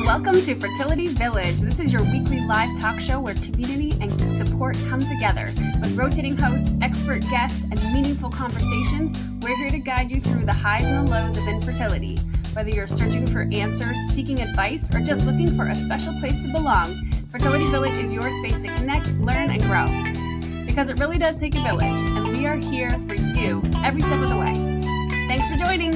Welcome to Fertility Village. This is your weekly live talk show where community and support come together. With rotating hosts, expert guests, and meaningful conversations, we're here to guide you through the highs and the lows of infertility. Whether you're searching for answers, seeking advice, or just looking for a special place to belong, Fertility Village is your space to connect, learn, and grow. Because it really does take a village, and we are here for you every step of the way. Thanks for joining.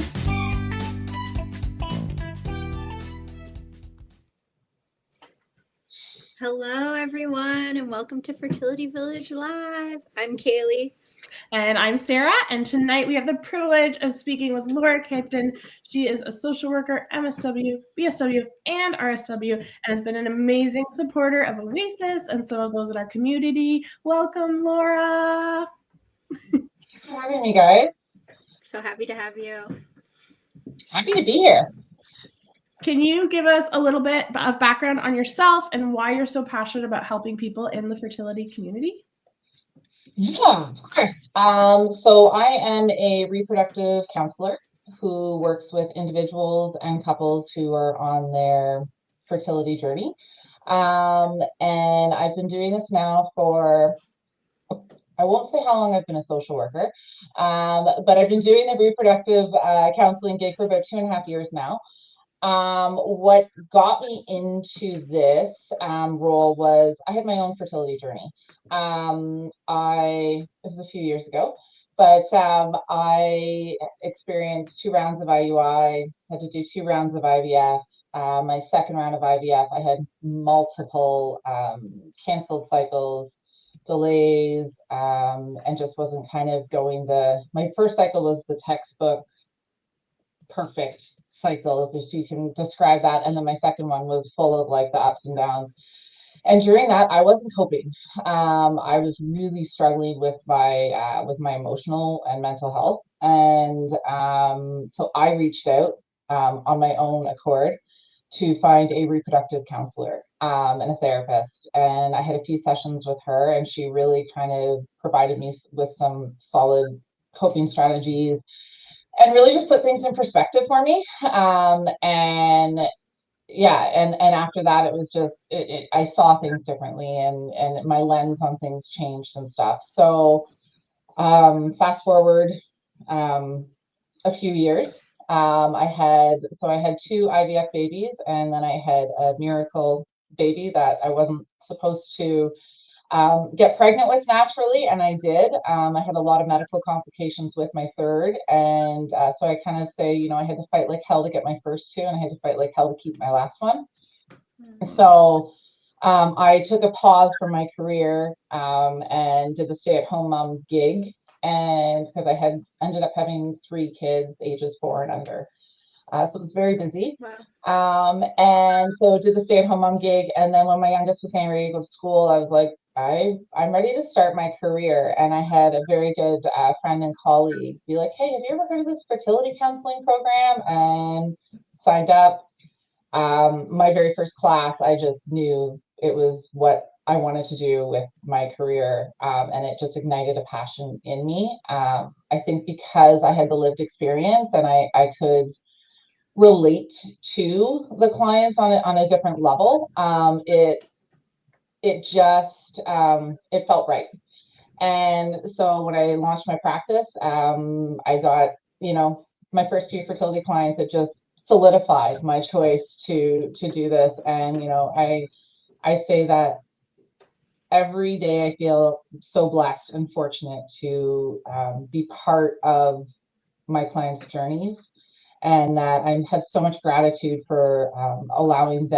Hello, everyone, and welcome to Fertility Village Live. I'm Kaylee. And I'm Sarah, and tonight we have the privilege of speaking with Lorra Kapteyn. She is a social worker, MSW, BSW, and RSW, and has been an amazing supporter of Oasis and some of those in our community. Welcome, Lorra. Thanks for having me, guys. So happy to have you. Happy to be here. Can you give us a little bit of background on yourself and why you're so passionate about helping people in the fertility community? Yeah, of course. So I am a reproductive counselor who works with individuals and couples who are on their fertility journey. And I've been doing this now for, I won't say how long I've been a social worker, but I've been doing the reproductive counseling gig for about 2.5 years now. What got me into this role was I had my own fertility journey. It was a few years ago, but I experienced 2 rounds of IUI, had to do 2 rounds of IVF. My second round of IVF, I had multiple canceled cycles, delays, and just wasn't kind of going my first cycle was the textbook perfect cycle, if you can describe that, and then my second one was full of like the ups and downs, and during that I wasn't coping. I was really struggling with my emotional and mental health, and so I reached out on my own accord to find a reproductive counselor and a therapist, and I had a few sessions with her, and she really kind of provided me with some solid coping strategies and really just put things in perspective for me. And after that, it was just, I saw things differently, and my lens on things changed and stuff. So fast forward a few years, I had 2 IVF babies, and then I had a miracle baby that I wasn't supposed to get pregnant with naturally, and I did. I had a lot of medical complications with my third, and so I kind of say, I had to fight like hell to get my first 2, and I had to fight like hell to keep my last one. So I took a pause from my career and did the stay-at-home mom gig, and because I had ended up having 3 kids, ages 4 and under. So it was very busy. Wow. And so did the stay-at-home mom gig. And then when my youngest was getting ready to go to school, I was like, I'm ready to start my career. And I had a very good friend and colleague be like, hey, have you ever heard of this fertility counseling program? And signed up. My very first class, I just knew it was what I wanted to do with my career. And it just ignited a passion in me. I think because I had the lived experience and I could relate to the clients on a different level, it felt right. And so when I launched my practice, I got my first few fertility clients. It just solidified my choice to do this. And I say that every day I feel so blessed and fortunate to be part of my clients' journeys, and that I have so much gratitude for allowing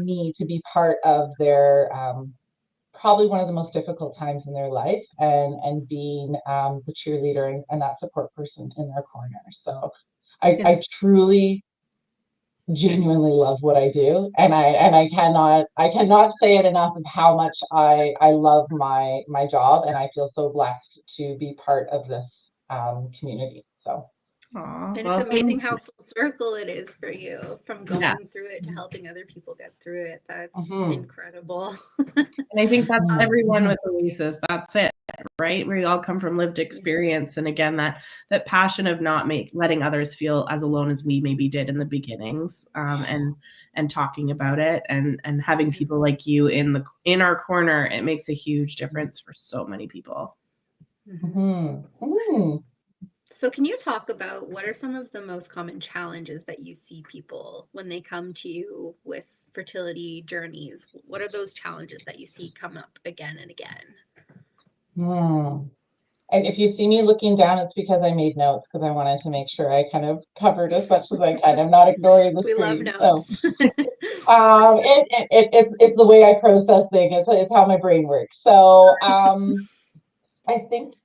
me to be part of their probably one of the most difficult times in their life, and being the cheerleader and that support person in their corner. So I truly, genuinely love what I do, and I cannot say it enough of how much I love my job, and I feel so blessed to be part of this community. So. Aww, And it's amazing how full circle it is for you, from going through it to helping other people get through it. That's incredible. And I think that's everyone with Oasis. That's it, right? We all come from lived experience. And again, that passion of not letting others feel as alone as we maybe did in the beginnings, and talking about it, and having people like you in our corner, it makes a huge difference for so many people. So can you talk about what are some of the most common challenges that you see people when they come to you with fertility journeys? What are those challenges that you see come up again and again? And if you see me looking down, it's because I made notes, because I wanted to make sure I kind of covered as much as I can. I'm not ignoring the We screen. love notes. So, it's the way I process things. It's how my brain works. So I think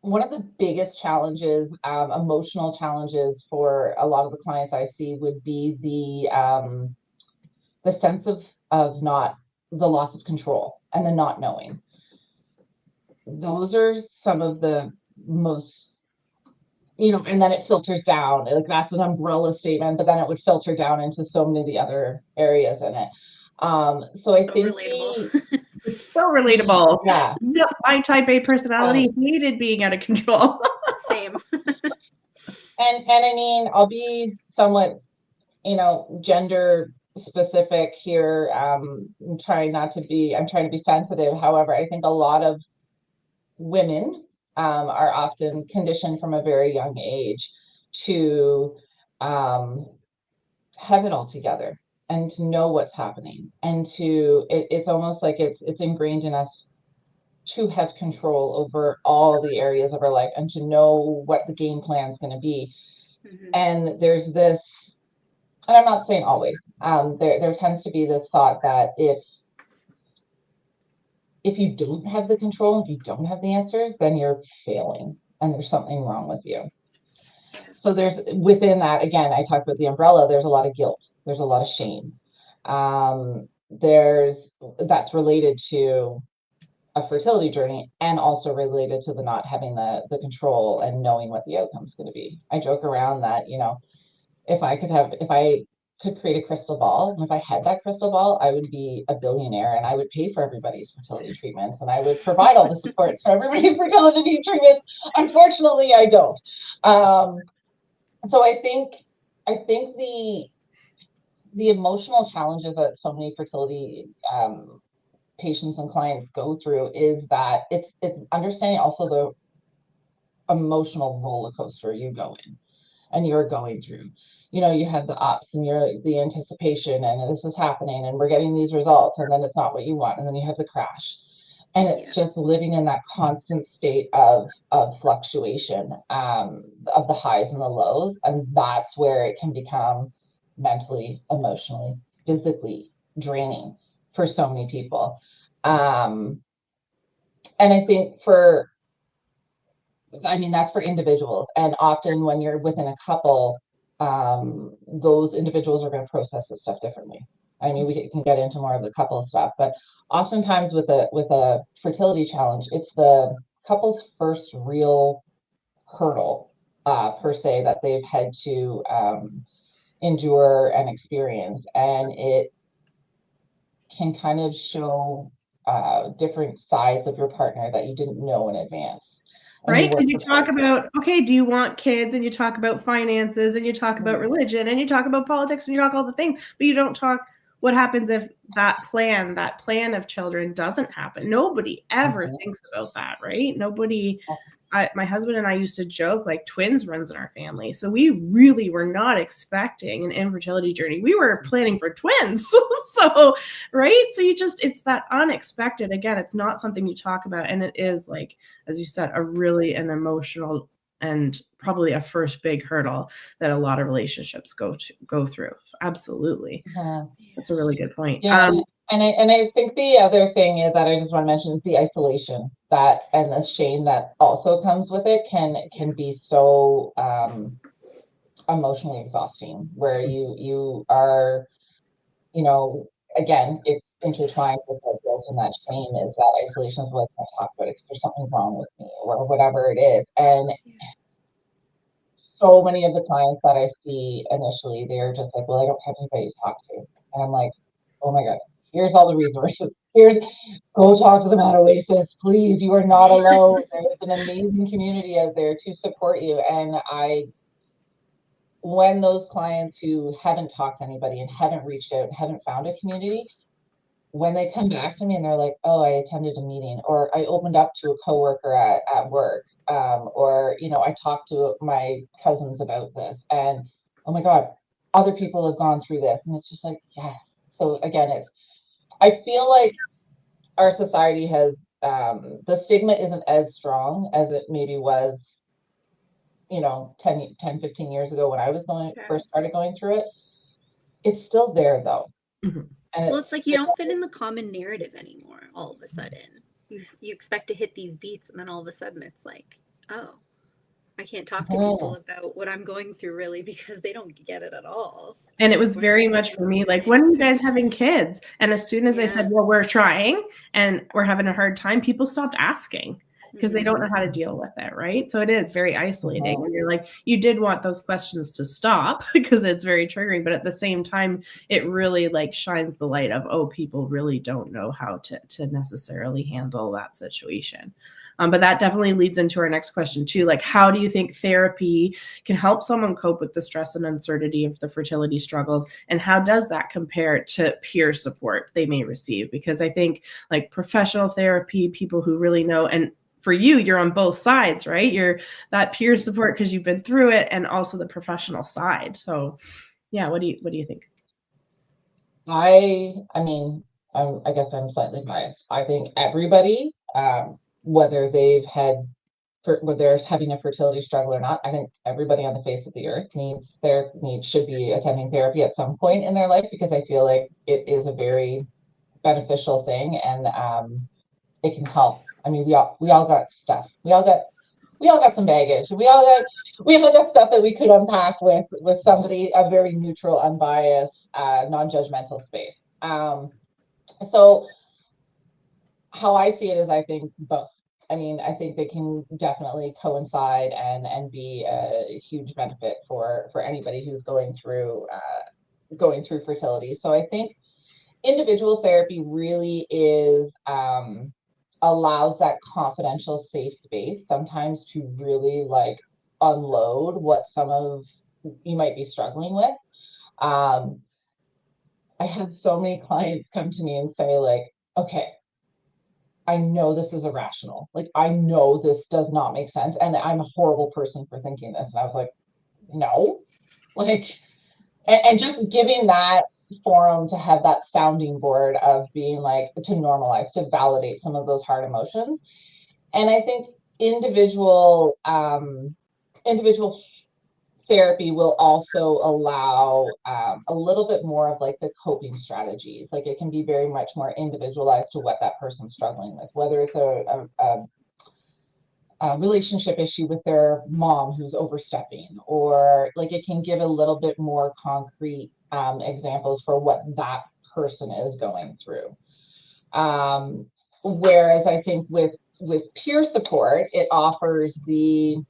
one of the biggest challenges, emotional challenges for a lot of the clients I see would be the sense of the loss of control and the not knowing. Those are some of the most, and then it filters down. Like, that's an umbrella statement, but then it would filter down into so many of the other areas in it. So I think relatable. So relatable. Yeah. Yep, my type A personality hated being out of control. Same. And I mean, I'll be somewhat, gender specific here. I'm trying to be sensitive. However, I think a lot of women are often conditioned from a very young age to have it all together and to know what's happening, and it's almost like it's ingrained in us to have control over all the areas of our life and to know what the game plan is going to be. And there's this, and I'm not saying always, there tends to be this thought that if you don't have the control, if you don't have the answers, then you're failing and there's something wrong with you. So there's, within that, again, I talked about the umbrella, there's a lot of guilt, there's a lot of shame. That's related to a fertility journey, and also related to the not having the control and knowing what the outcome is going to be. I joke around that, if I could create a crystal ball, and if I had that crystal ball, I would be a billionaire, and I would pay for everybody's fertility treatments, and I would provide all the supports for everybody's fertility treatments. Unfortunately, I don't. So I think the emotional challenges that so many fertility patients and clients go through is that it's understanding also the emotional roller coaster you go in and you're going through. You have the ups and the anticipation, and this is happening and we're getting these results, and then it's not what you want, and then you have the crash, and it's just living in that constant state of fluctuation, of the highs and the lows, and that's where it can become mentally, emotionally, physically draining for so many people. And I think that's for individuals. And often when you're within a couple, those individuals are going to process this stuff differently. I mean, we can get into more of the couple stuff, but oftentimes with a fertility challenge, it's the couple's first real hurdle, per se, that they've had to endure and experience. And it can kind of show different sides of your partner that you didn't know in advance. Right? Because you talk about, okay, do you want kids? And you talk about finances, and you talk about religion, and you talk about politics, and you talk all the things, but you don't talk what happens if that plan of children doesn't happen. Nobody ever thinks about that, right? Nobody. My husband and I used to joke, like, twins runs in our family. So we really were not expecting an infertility journey. We were planning for twins. So, right. So it's that unexpected. Again, it's not something you talk about. And it is, like, as you said, an emotional and probably a first big hurdle that a lot of relationships go through. Absolutely. That's a really good point. Yeah. And I think the other thing is that I just want to mention is the isolation and the shame that also comes with it can be so emotionally exhausting, where you are, again, it's intertwined with that guilt and that shame, is that isolation is what I can't talk about it because there's something wrong with me or whatever it is. And so many of the clients that I see initially, they're just like, well, I don't have anybody to talk to. And I'm like, oh my God. here's all the resources. Go talk to them at Oasis, please. You are not alone. There's an amazing community out there to support you. And when those clients who haven't talked to anybody and haven't reached out and haven't found a community, when they come back to me and they're like, oh, I attended a meeting, or I opened up to a coworker at work, or, you know, I talked to my cousins about this, and oh my God, other people have gone through this. And it's just like, yes. So again, I feel like our society has, the stigma isn't as strong as it maybe was, you know, 10, 15 years ago when I was first started going through it. It's still there though. Mm-hmm. And Well, it's like you don't fit in the common narrative anymore all of a sudden. You expect to hit these beats, and then all of a sudden it's like, oh, I can't talk to people about what I'm going through really, because they don't get it at all. And it was very much for me like, when are you guys having kids? And as soon as I said, well, we're trying and we're having a hard time, people stopped asking because they don't know how to deal with it, right? So it is very isolating. And you're like, you did want those questions to stop because it's very triggering, but at the same time, it really like shines the light of, oh, people really don't know how to necessarily handle that situation. But that definitely leads into our next question too. Like, how do you think therapy can help someone cope with the stress and uncertainty of the fertility struggles? And how does that compare to peer support they may receive? Because I think like professional therapy, people who really know, and for you, you're on both sides, right? You're that peer support because you've been through it, and also the professional side. So yeah, what do you think? I mean, I guess I'm slightly biased. I think everybody, whether they're having a fertility struggle or not, I think everybody on the face of the earth should be attending therapy at some point in their life, because I feel like it is a very beneficial thing, and it can help. I mean, we all got stuff. We all got some baggage. We all got stuff that we could unpack with somebody, a very neutral, unbiased, non-judgmental space. So how I see it is, I think both. I mean, I think they can definitely coincide and be a huge benefit for anybody who's going through fertility. So I think individual therapy really is allows that confidential, safe space sometimes to really like unload what some of you might be struggling with. I have so many clients come to me and say like, okay, I know this is irrational. Like, I know this does not make sense, and I'm a horrible person for thinking this. And I was like, no, like, and just giving that forum to have that sounding board of being like, to normalize, to validate some of those hard emotions. And I think individual therapy will also allow a little bit more of like the coping strategies. Like, it can be very much more individualized to what that person's struggling with, whether it's a relationship issue with their mom who's overstepping, or like it can give a little bit more concrete examples for what that person is going through. Whereas I think with peer support, it offers the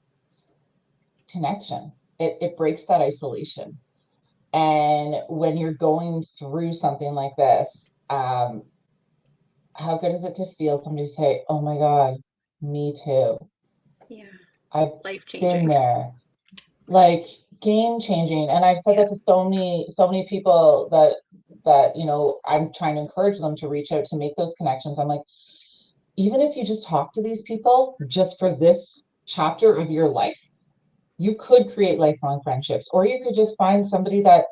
connection. It breaks that isolation. And when you're going through something like this, how good is it to feel somebody say, oh my God, me too. Yeah. I've Life-changing. been there. Like, game changing. And I've said that to so many people that, you know, I'm trying to encourage them to reach out, to make those connections. I'm like, even if you just talk to these people just for this chapter of your life, you could create lifelong friendships, or you could just find somebody that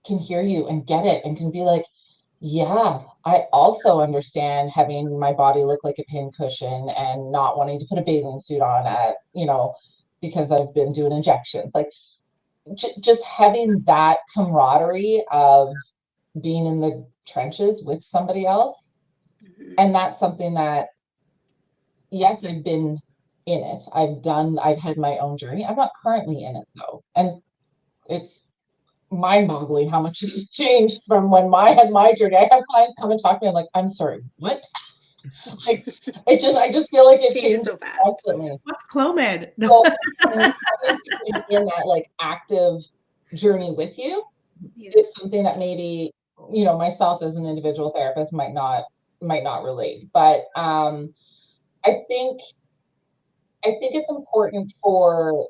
can hear you and get it and can be like, yeah, I also understand having my body look like a pincushion and not wanting to put a bathing suit on because I've been doing injections. Like, just having that camaraderie of being in the trenches with somebody else. Mm-hmm. And that's something that, yes, I've been in it. I've had my own journey. I'm not currently in it though. And it's mind-boggling how much has changed from when I had my journey. I have clients come and talk to me. I'm like, I'm sorry, what? Like, I just feel like it changes so fast. constantly. What's Clomid? So, in that like active journey with you is something that maybe myself as an individual therapist might not relate, but I think it's important for,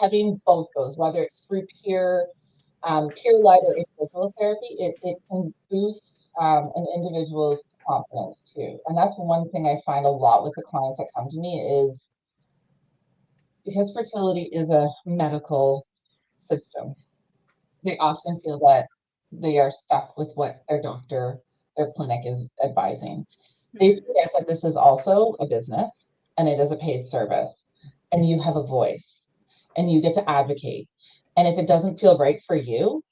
having both those, whether it's through peer-led or individual therapy, it can boost an individual's confidence too. And that's one thing I find a lot with the clients that come to me is because fertility is a medical system, they often feel that they are stuck with what their clinic is advising. They forget that this is also a business and it is a paid service, and you have a voice and you get to advocate. And if it doesn't feel right for you,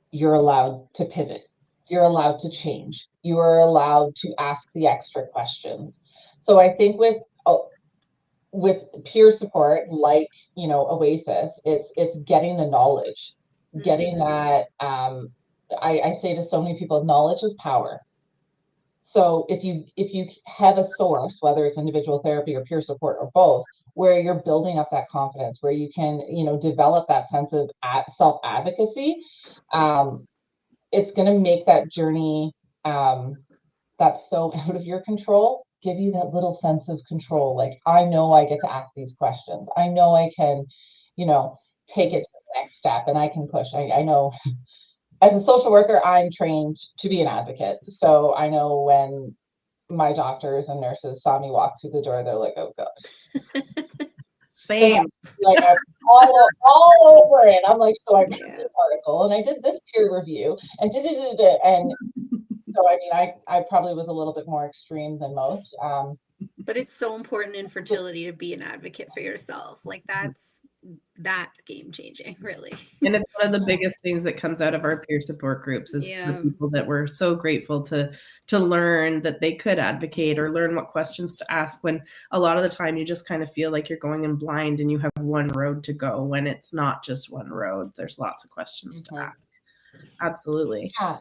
you're allowed to pivot. You're allowed to change. You are allowed to ask the extra questions. So I think with peer support, like, Oasis, it's getting the knowledge, getting that. I say to so many people, knowledge is power. So if you have a source, whether it's individual therapy or peer support or both, where you're building up that confidence, where you can, develop that sense of self-advocacy, it's going to make that journey that's so out of your control, give you that little sense of control. Like, I know I get to ask these questions. I know I can, take it to the next step, and I can push. I know as a social worker, I'm trained to be an advocate. So I know when my doctors and nurses saw me walk through the door, they're like, oh God. Same. Like, I'm all over it. I'm like, so I read this article and I did this peer review and and so I mean, I probably was a little bit more extreme than most. But it's so important in fertility to be an advocate for yourself. Like that's game changing, really. And it's one of the biggest things that comes out of our peer support groups is the people that we're so grateful to learn that they could advocate or learn what questions to ask, when a lot of the time you just kind of feel like you're going in blind and you have one road to go, when it's not just one road. There's lots of questions to ask. Absolutely. Yeah.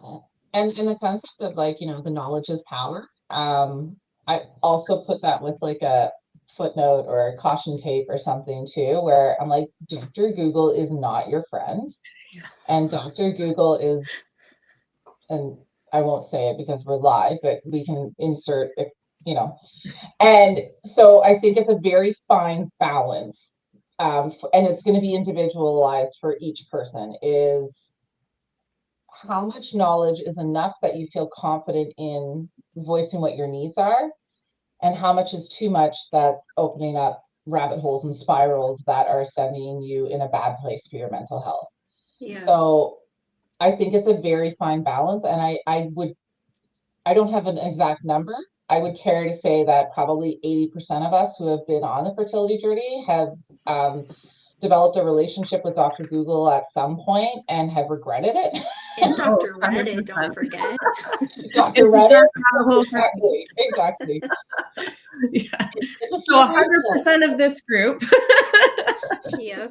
And the concept of, like, the knowledge is power. I also put that with like a footnote or a caution tape or something too, where I'm like, Dr. Google is not your friend. And Dr. Google is, and I won't say it because we're live, but we can insert it, And so I think it's a very fine balance. And it's going to be individualized for each person, is how much knowledge is enough that you feel confident in voicing what your needs are, and how much is too much that's opening up rabbit holes and spirals that are sending you in a bad place for your mental health. So I think it's a very fine balance, and I don't have an exact number. I would care to say that probably 80% of us who have been on the fertility journey have developed a relationship with Dr. Google at some point and have regretted it. And Dr. Reddit, don't forget. Dr. Reddit, exactly. Yeah. So 100% of this group. Yeah.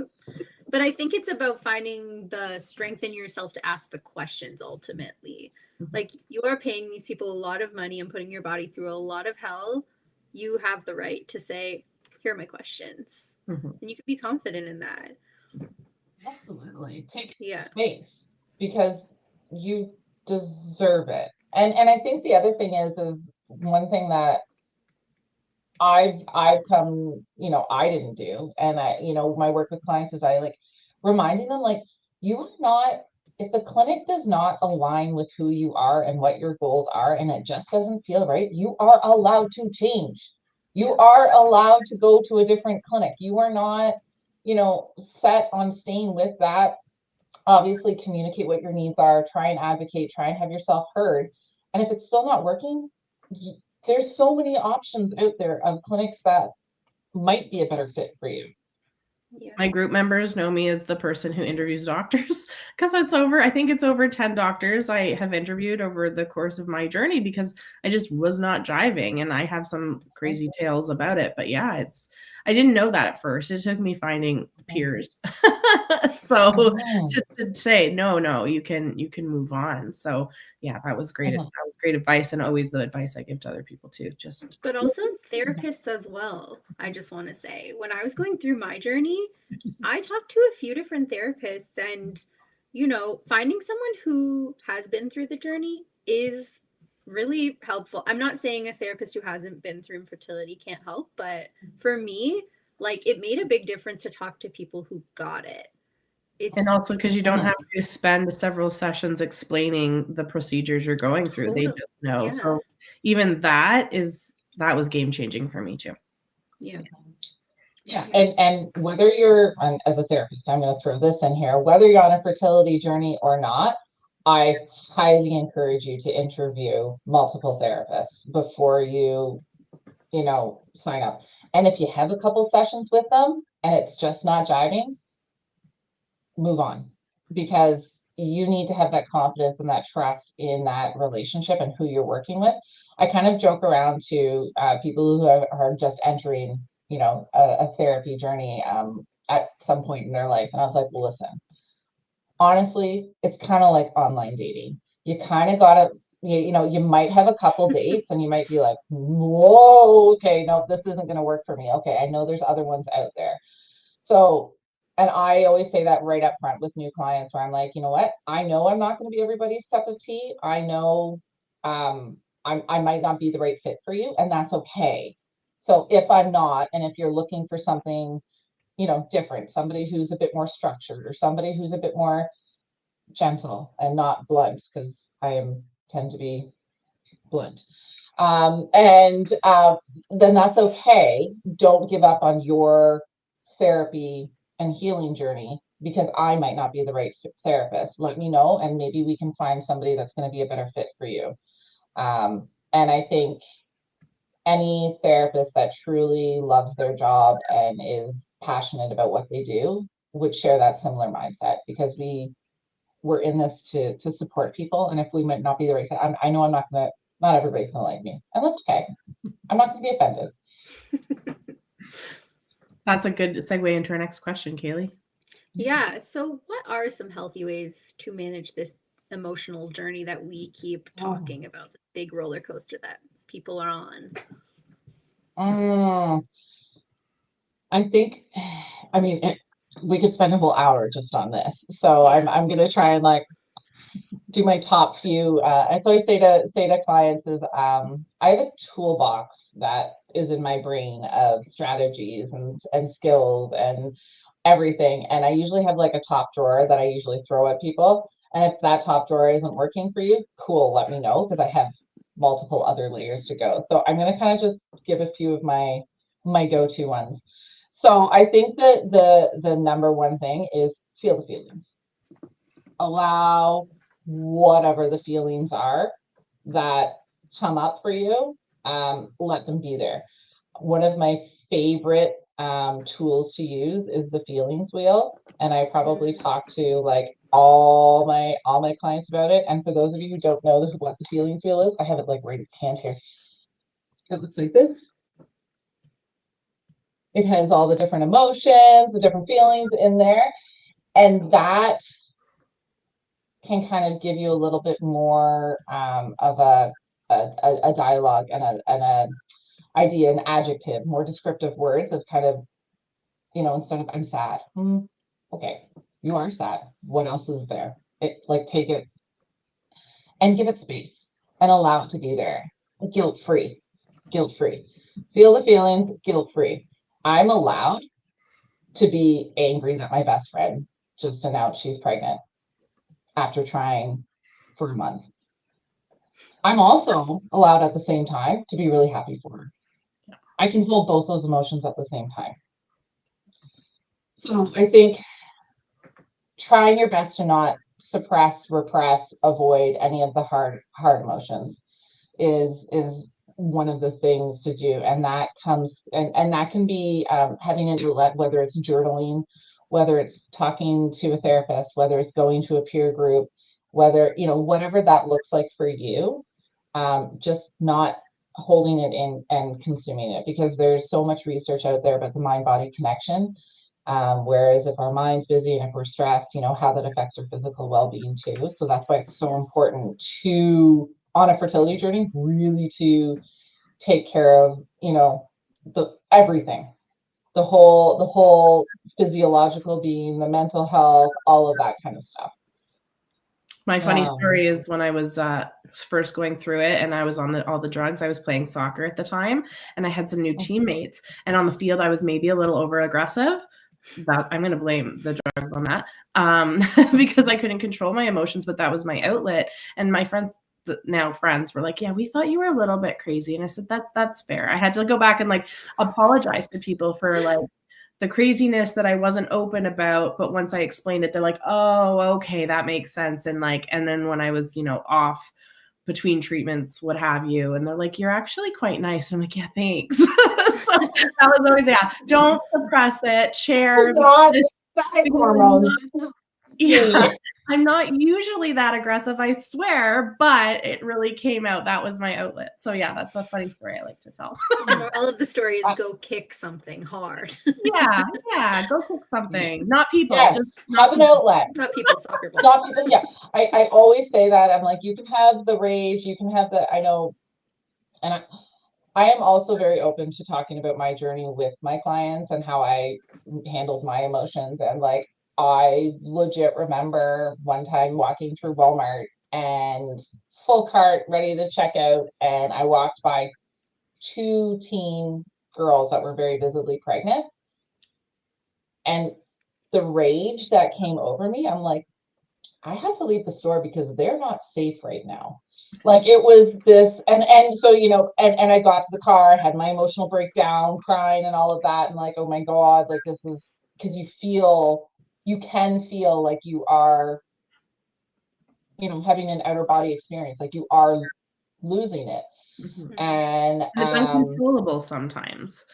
But I think it's about finding the strength in yourself to ask the questions ultimately. Like, you are paying these people a lot of money and putting your body through a lot of hell. You have the right to say, here are my questions. And you can be confident in that. Absolutely. Take space, because you deserve it. And I think the other thing is one thing that I've come, I didn't do. And my work with clients is I like reminding them, like, you are not, if the clinic does not align with who you are and what your goals are, and it just doesn't feel right, you are allowed to change. You are allowed to go to a different clinic. You are not, set on staying with that. Obviously, communicate what your needs are, try and advocate, try and have yourself heard. And if it's still not working, there's so many options out there of clinics that might be a better fit for you. My group members know me as the person who interviews doctors, because I think it's over 10 doctors I have interviewed over the course of my journey, because I just was not jiving, and I have some crazy tales about it. But yeah, I didn't know that at first. It took me finding peers. So to say, no, you can move on. So yeah, that was great. That was great advice, and always the advice I give to other people too. But also therapists as well. I just want to say, when I was going through my journey, I talked to a few different therapists, and you know, finding someone who has been through the journey is really helpful. I'm not saying a therapist who hasn't been through infertility can't help, but for me, like, it made a big difference to talk to people who got it. And also because you don't have to spend several sessions explaining the procedures you're going through. They just know. Yeah. So even that was game changing for me too. Yeah. Yeah, and whether you're, as a therapist, I'm going to throw this in here, whether you're on a fertility journey or not, I highly encourage you to interview multiple therapists before you sign up. And if you have a couple sessions with them and it's just not jiving, move on, because you need to have that confidence and that trust in that relationship and who you're working with. I kind of joke around to people who are just entering, a therapy journey at some point in their life. And I was like, well, listen, honestly, it's kind of like online dating. You kind of got to, you might have a couple dates and you might be like, whoa, okay, no, this isn't going to work for me. Okay, I know there's other ones out there. So, and I always say that right up front with new clients where I'm like, you know what? I know I'm not going to be everybody's cup of tea. I know I might not be the right fit for you, and that's okay. So if I'm not, and if you're looking for something, different, somebody who's a bit more structured or somebody who's a bit more gentle and not blunt, because tend to be blunt. Then that's okay. Don't give up on your therapy and healing journey because I might not be the right therapist. Let me know, and maybe we can find somebody that's going to be a better fit for you. And I think any therapist that truly loves their job and is passionate about what they do would share that similar mindset, because we're in this to support people. And if we might not be the right fit, I know not everybody's gonna like me, and that's okay. I'm not gonna be offended. That's a good segue into our next question, Kaylee. Yeah. So what are some healthy ways to manage this emotional journey that we keep talking about, the big roller coaster that people are on? I think, we could spend a whole hour just on this. So I'm going to try and do my top few. And so I say to clients is, I have a toolbox that is in my brain of strategies and skills and everything. And I usually have a top drawer that I usually throw at people. And if that top drawer isn't working for you, cool, let me know, because I have multiple other layers to go. So I'm going to kind of just give a few of my go-to ones. So I think that the number one thing is feel the feelings. Allow whatever the feelings are that come up for you, let them be there. One of my favorite tools to use is the feelings wheel, and I probably talk to all my clients about it. And for those of you who don't know what the feelings wheel is, I have it right at hand here. It looks like this. It has all the different emotions, the different feelings in there, and that can kind of give you a little bit more of a dialogue and a idea, an adjective, more descriptive words of kind of, instead of I'm sad. Okay, you are sad. What else is there? Take it and give it space and allow it to be there. Guilt-free. Feel the feelings, guilt-free. I'm allowed to be angry that my best friend just announced she's pregnant after trying for a month. I'm also allowed at the same time to be really happy for her. I can hold both those emotions at the same time. So I think trying your best to not suppress, repress, avoid any of the hard emotions is one of the things to do. And that comes, and that can be having an outlet, whether it's journaling, whether it's talking to a therapist, whether it's going to a peer group, whether, whatever that looks like for you, just not holding it in and consuming it, because there's so much research out there about the mind-body connection. Whereas if our mind's busy and if we're stressed, how that affects our physical well-being too. So that's why it's so important to, on a fertility journey, really to take care of, everything, the whole physiological being, the mental health, all of that kind of stuff. My funny Wow. story is when I was first going through it and I was on all the drugs, I was playing soccer at the time, and I had some new teammates. And on the field, I was maybe a little over aggressive. I'm going to blame the drugs on that because I couldn't control my emotions, but that was my outlet. And my friends, now friends, were like, "Yeah, we thought you were a little bit crazy." And I said, "That's fair." I had to go back and like apologize to people for like the craziness that I wasn't open about, but once I explained it, they're like, "Oh, okay, that makes sense." And like, and then when I was, off between treatments, what have you, and they're like, "You're actually quite nice." And I'm like, "Yeah, thanks." So that was always, don't suppress it, share. Not hormones. Yeah, I'm not usually that aggressive, I swear, but it really came out. That was my outlet. So yeah, that's a funny story I like to tell. All of the stories go kick something hard. Yeah, go cook something. Not people. Yeah, Just have an outlet. Not people, soccer balls. Not people. Yeah, I always say that. I'm like, you can have the rage, you can have I know, and I am also very open to talking about my journey with my clients and how I handled my emotions. And like, I legit remember one time walking through Walmart and full cart ready to check out. And I walked by 2 teen girls that were very visibly pregnant. And the rage that came over me, I'm like, I have to leave the store because they're not safe right now. Like it was this, and so, and I got to the car, had my emotional breakdown, crying and all of that. And like, oh my God, like this is because you can feel like you are, having an outer body experience, like you are losing it. Mhm. And It's uncontrollable sometimes.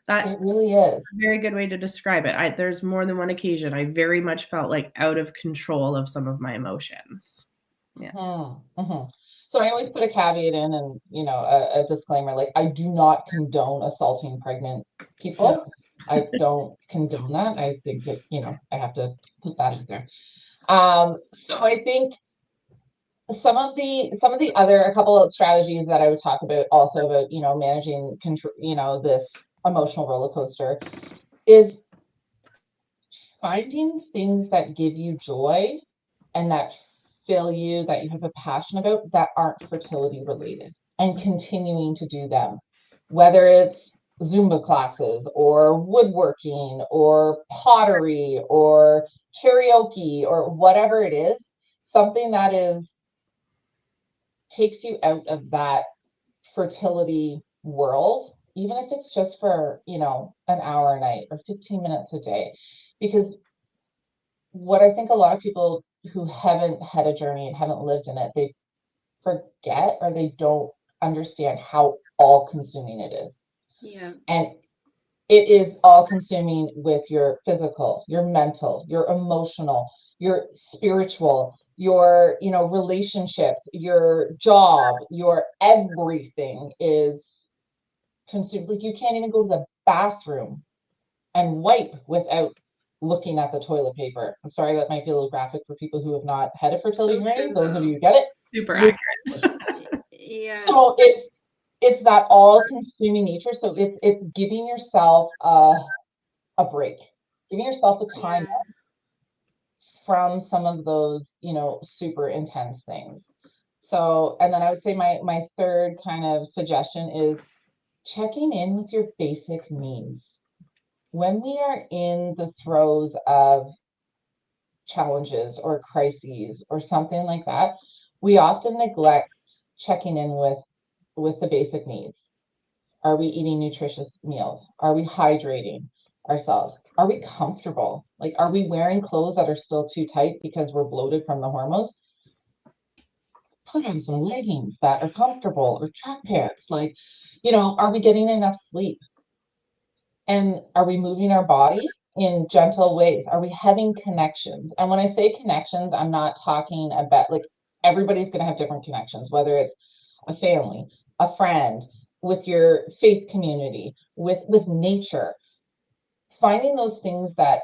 That it really is a very good way to describe it. There's more than one occasion I very much felt like out of control of some of my emotions. Yeah. Mm-hmm. So I always put a caveat in and, a disclaimer, like I do not condone assaulting pregnant people. I don't condone that. I think that, I have to put that out there. So I think some of the other, a couple of strategies that I would talk about also about, managing control, this emotional roller coaster is finding things that give you joy and that fill you, that you have a passion about that aren't fertility related, and continuing to do them, whether it's Zumba classes or woodworking or pottery or karaoke or whatever it is, something that takes you out of that fertility world, even if it's just for, an hour a night or 15 minutes a day. Because what I think a lot of people who haven't had a journey and haven't lived in it, they forget or they don't understand how all consuming it is. Yeah. And it is all consuming with your physical, your mental, your emotional, your spiritual, your, relationships, your job, your everything is consumed. Like you can't even go to the bathroom and wipe without looking at the toilet paper. I'm sorry, that might be a little graphic for people who have not had a fertility journey. Those of you who get it, Super accurate. Yeah. so it's that all-consuming nature. So it's giving yourself a break, giving yourself a time from some of those, super intense things. So, and then I would say my third kind of suggestion is checking in with your basic needs. When we are in the throes of challenges or crises or something like that, we often neglect checking in with the basic needs. Are we eating nutritious meals? Are we hydrating ourselves? Are we comfortable? Like, are we wearing clothes that are still too tight because we're bloated from the hormones? Put on some leggings that are comfortable or track pants. Like, are we getting enough sleep? And are we moving our body in gentle ways? Are we having connections? And when I say connections, I'm not talking about like everybody's going to have different connections, whether it's a family, a friend, with your faith community, with nature. Finding those things that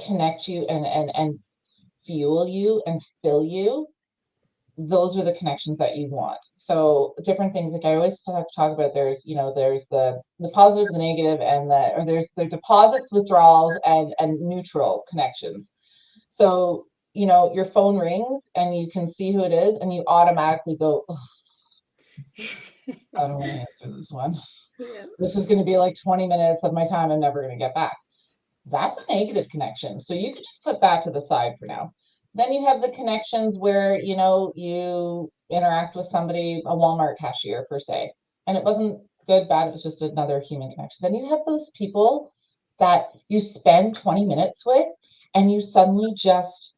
connect you and fuel you and fill you, those are the connections that you want. So different things, like I always talk about, there's the positive, the negative, and there's the deposits, withdrawals, and neutral connections. So you know, your phone rings and you can see who it is and you automatically go, I don't want to answer this one. Yeah. This is going to be like 20 minutes of my time I'm never going to get back. That's a negative connection. So you could just put that to the side for now. Then you have the connections where, you know, you interact with somebody, a Walmart cashier per se, and it wasn't good, bad, it was just another human connection. Then you have those people that you spend 20 minutes with and you suddenly just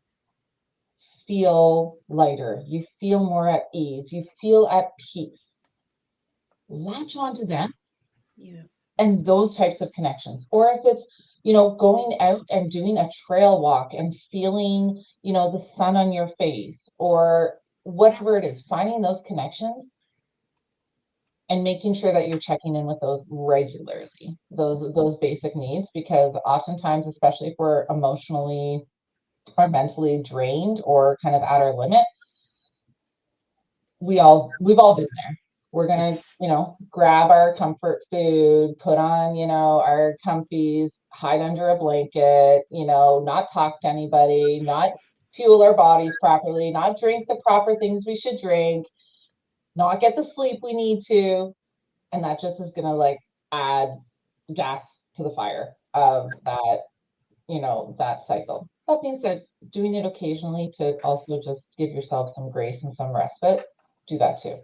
feel lighter, you feel more at ease, you feel at peace. Latch onto them. Yeah. And those types of connections. Or if it's, you know, going out and doing a trail walk and feeling, you know, the sun on your face or whatever it is, finding those connections and making sure that you're checking in with those regularly, those basic needs, because oftentimes, especially if we're emotionally or mentally drained or kind of at our limit, we've all been there. We're gonna, you know, grab our comfort food, put on, you know, our comfies, hide under a blanket, you know, not talk to anybody, not fuel our bodies properly, not drink the proper things we should drink, not get the sleep we need to. And that just is gonna like add gas to the fire of that, you know, that cycle. That being said, doing it occasionally to also just give yourself some grace and some respite, do that too.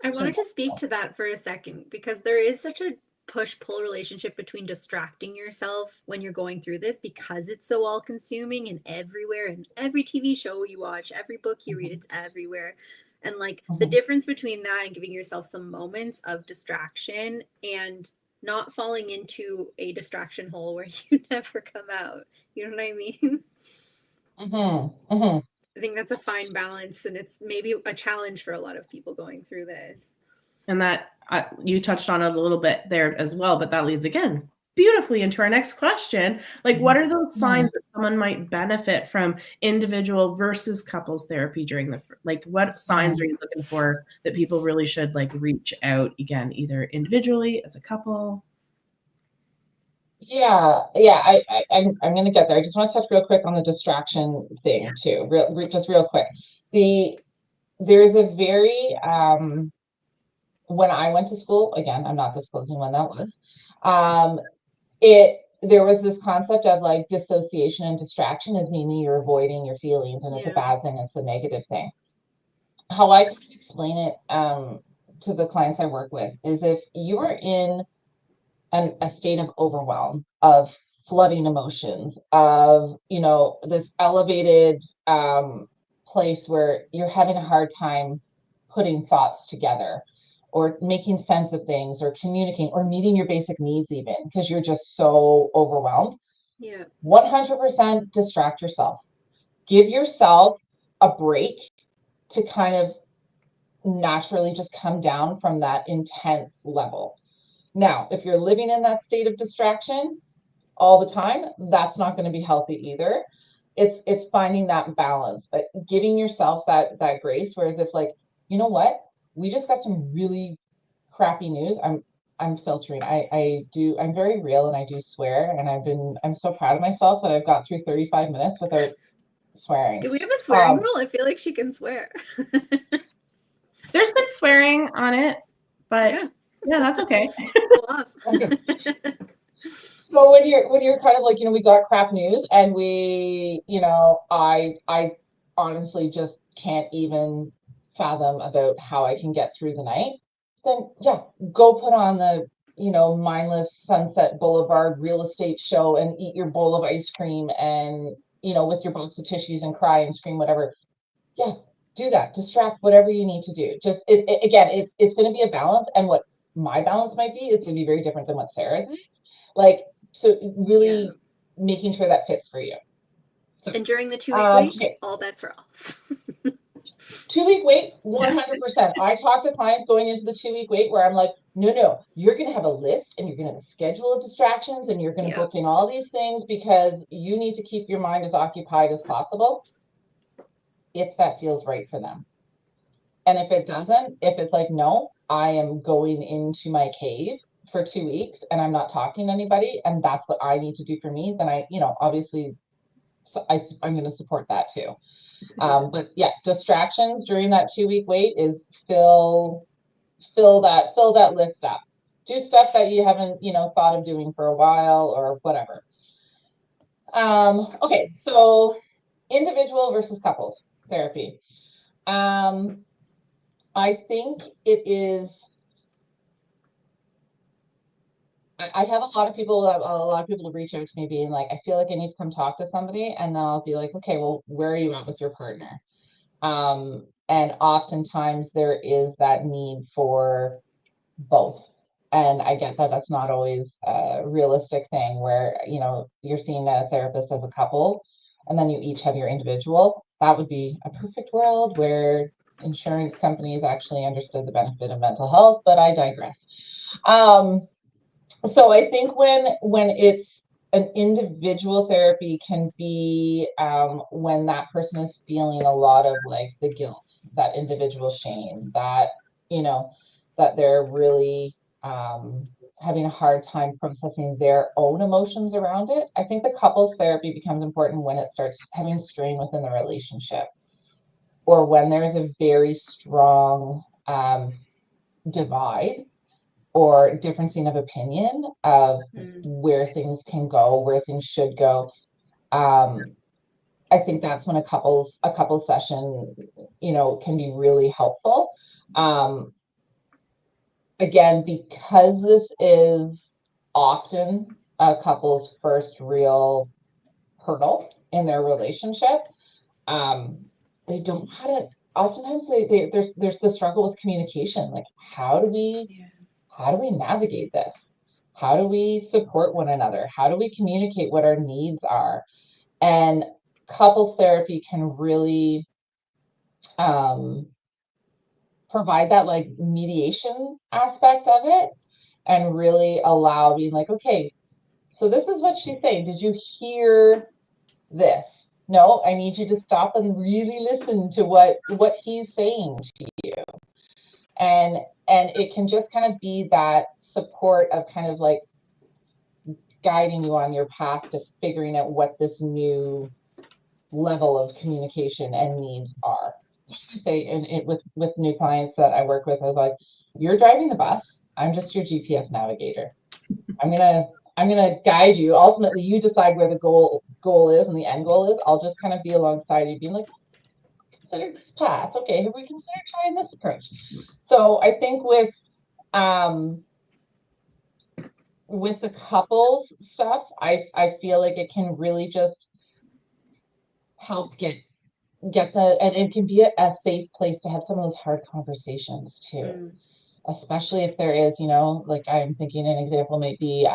I wanted to speak to that for a second because there is such a push-pull relationship between distracting yourself when you're going through this because it's so all-consuming and everywhere, and every TV show you watch, every book you read, it's everywhere. And like the difference between that and giving yourself some moments of distraction and not falling into a distraction hole where you never come out. You know what I mean? I think that's a fine balance, and it's maybe a challenge for a lot of people going through this. And that you touched on it a little bit there as well, but that leads again beautifully into our next question. Like, what are those signs that someone might benefit from individual versus couples therapy during the, like, what signs are you looking for that people really should like reach out again, either individually as a couple? Yeah, I'm gonna get there. I just want to touch real quick on the distraction thing too, just real quick. There's a very when I went to school, again, I'm not disclosing when that was. There was this concept of like dissociation and distraction as meaning you're avoiding your feelings, and it's a bad thing, it's a negative thing. How I can explain it to the clients I work with is if you are in a state of overwhelm, of flooding emotions, of, you know, this elevated place where you're having a hard time putting thoughts together or making sense of things or communicating or meeting your basic needs, even because you're just so overwhelmed. 100% distract yourself. Give yourself a break to kind of naturally just come down from that intense level. Now, if you're living in that state of distraction all the time, that's not going to be healthy either. It's finding that balance, but giving yourself that grace. Whereas if like, you know what, we just got some really crappy news. I'm filtering. I'm very real and I do swear, and I'm so proud of myself that I've got through 35 minutes without swearing. Do we have a swearing rule? I feel like she can swear. There's been swearing on it, but yeah, that's okay. So when you're kind of like, you know, we got crap news and we, you know, I honestly just can't even fathom about how I can get through the night, then yeah, go put on the, you know, mindless Sunset Boulevard real estate show and eat your bowl of ice cream and, you know, with your box of tissues and cry and scream, whatever. Yeah, do that. Distract, whatever you need to do. Just again, it's going to be a balance, and what my balance might be is going to be very different than what Sarah's is. Like, so really making sure that fits for you. So, and during the 2-week wait, all bets are off. 2-week wait, 100%. I talk to clients going into the 2-week wait where I'm like, no, you're going to have a list and you're going to have a schedule of distractions and you're going to book in all these things because you need to keep your mind as occupied as possible if that feels right for them. And if it doesn't, if it's like, no, I am going into my cave for 2 weeks and I'm not talking to anybody and that's what I need to do for me, then I, you know, obviously so I'm going to support that too. But yeah, distractions during that 2-week wait is fill that list up. Do stuff that you haven't, thought of doing for a while or whatever. Okay, so individual versus couples therapy. I think it is. I have a lot of people reach out to me being like, I feel like I need to come talk to somebody, and then I'll be like, okay, well, where are you at with your partner? And oftentimes there is that need for both. And I get that that's not always a realistic thing where, you're seeing a therapist as a couple and then you each have your individual. That would be a perfect world where insurance companies actually understood the benefit of mental health, but I digress. So I think when it's an individual therapy can be when that person is feeling a lot of like the guilt, that individual shame, that, that they're really having a hard time processing their own emotions around it. I think the couples therapy becomes important when it starts having strain within the relationship, or when there's a very strong divide or differencing of opinion of where things can go, where things should go. I think that's when a couples session, can be really helpful. Again, because this is often a couple's first real hurdle in their relationship, they don't know how to. Oftentimes, there's the struggle with communication. Like, how do we navigate this? How do we support one another? How do we communicate what our needs are? And couples therapy can really provide that like mediation aspect of it, and really allow being like, okay, so this is what she's saying. Did you hear this? No, I need you to stop and really listen to what he's saying to you. And it can just kind of be that support of kind of like guiding you on your path to figuring out what this new level of communication and needs are. So I say, and with new clients that I work with, I was like, you're driving the bus. I'm just your GPS navigator. I'm gonna guide you. Ultimately, you decide where the goal is and the end goal is. I'll just kind of be alongside you, being like, consider this path. Okay, have we considered trying this approach? So I think with the couples stuff, I feel like it can really just help get and it can be a safe place to have some of those hard conversations too. Especially if there is, like I'm thinking an example might be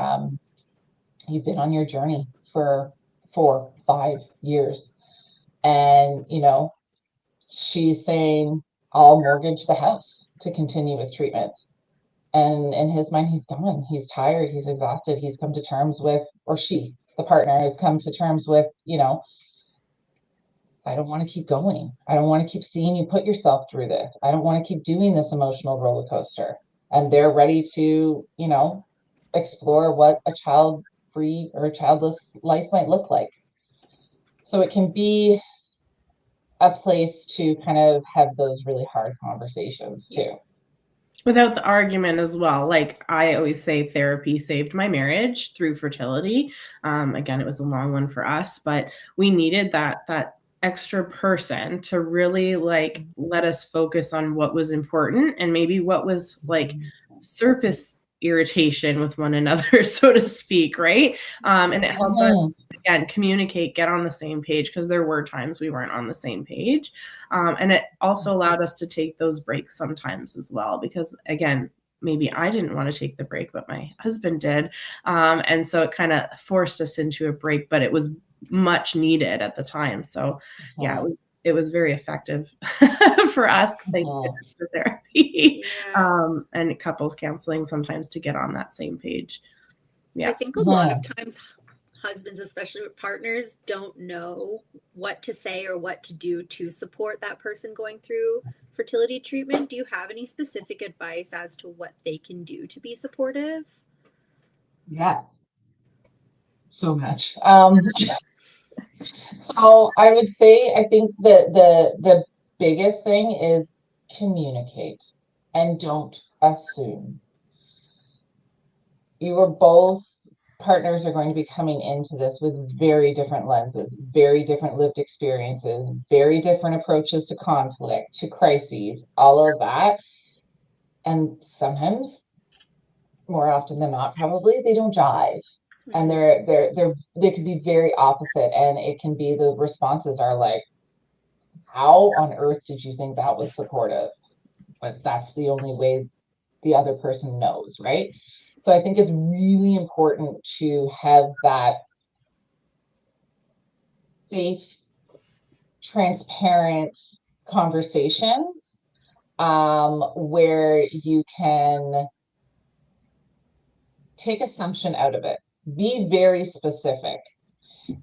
you've been on your journey for 4-5 years, and she's saying, I'll mortgage the house to continue with treatments. And in his mind, he's done. He's tired. He's exhausted. He's come to terms with, or she, the partner, has come to terms with, I don't want to keep going. I don't want to keep seeing you put yourself through this. I don't want to keep doing this emotional roller coaster. And they're ready to, explore what a child-free or childless life might look like. So it can be a place to kind of have those really hard conversations too. Without the argument as well. Like I always say, therapy saved my marriage through fertility. Again, it was a long one for us, but we needed that extra person to really like let us focus on what was important and maybe what was like surface irritation with one another, so to speak, right? And it helped us, again, communicate, get on the same page, because there were times we weren't on the same page. And it also allowed us to take those breaks sometimes as well, because again, maybe I didn't want to take the break, but my husband did. And so it kind of forced us into a break, but it was much needed at the time. So yeah, it was very effective for us. Thank you for therapy and couples counseling sometimes to get on that same page. Yeah, I think a lot of times husbands, especially with partners, don't know what to say or what to do to support that person going through fertility treatment. Do you have any specific advice as to what they can do to be supportive? Yes, so much. So I would say, I think the biggest thing is communicate and don't assume. You are both partners are going to be coming into this with very different lenses, very different lived experiences, very different approaches to conflict, to crises, all of that. And sometimes, more often than not, probably they don't jive. And they could be very opposite. And it can be the responses are like, how on earth did you think that was supportive? But that's the only way the other person knows, right? So I think it's really important to have that safe, transparent conversations where you can take assumption out of it, be very specific.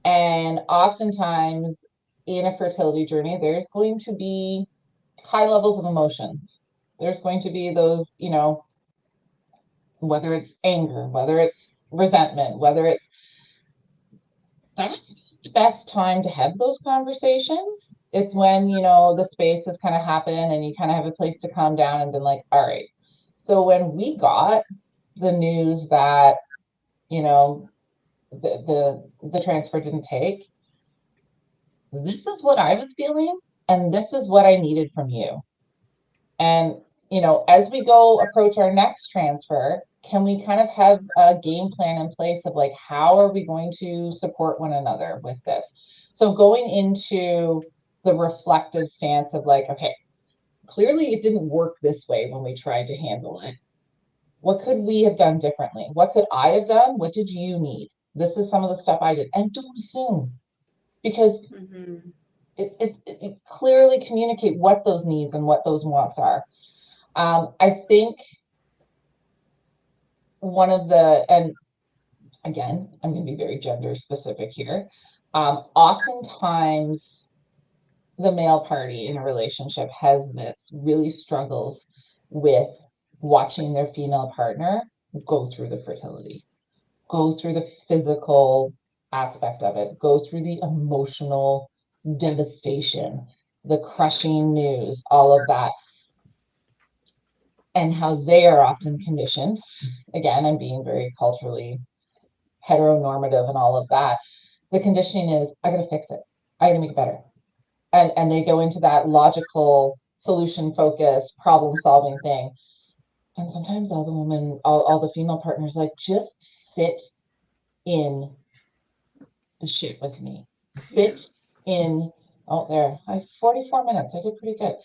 And oftentimes in a fertility journey, there's going to be high levels of emotions. There's going to be those, whether it's anger, whether it's resentment, whether it's that's the best time to have those conversations. It's when, the space has kind of happened and you kind of have a place to calm down and been like, all right. So when we got the news that, the transfer didn't take, this is what I was feeling and this is what I needed from you. And, as we go approach our next transfer, can we kind of have a game plan in place of like, how are we going to support one another with this? So going into the reflective stance of like, okay, clearly it didn't work this way when we tried to handle it. What could we have done differently? What could I have done? What did you need? This is some of the stuff I did. And don't assume, because it clearly communicate what those needs and what those wants are. I think one of and again, I'm going to be very gender specific here. Oftentimes the male party in a relationship really struggles with watching their female partner go through the fertility, go through the physical aspect of it, go through the emotional devastation, the crushing news, all of that. And how they are often conditioned. Again, I'm being very culturally heteronormative and all of that. The conditioning is, I gotta fix it. I gotta make it better. And they go into that logical, solution focused, problem solving thing. And sometimes all the female partners like, just sit in the shit with me. Sit in, there, I 44 minutes. I did pretty good.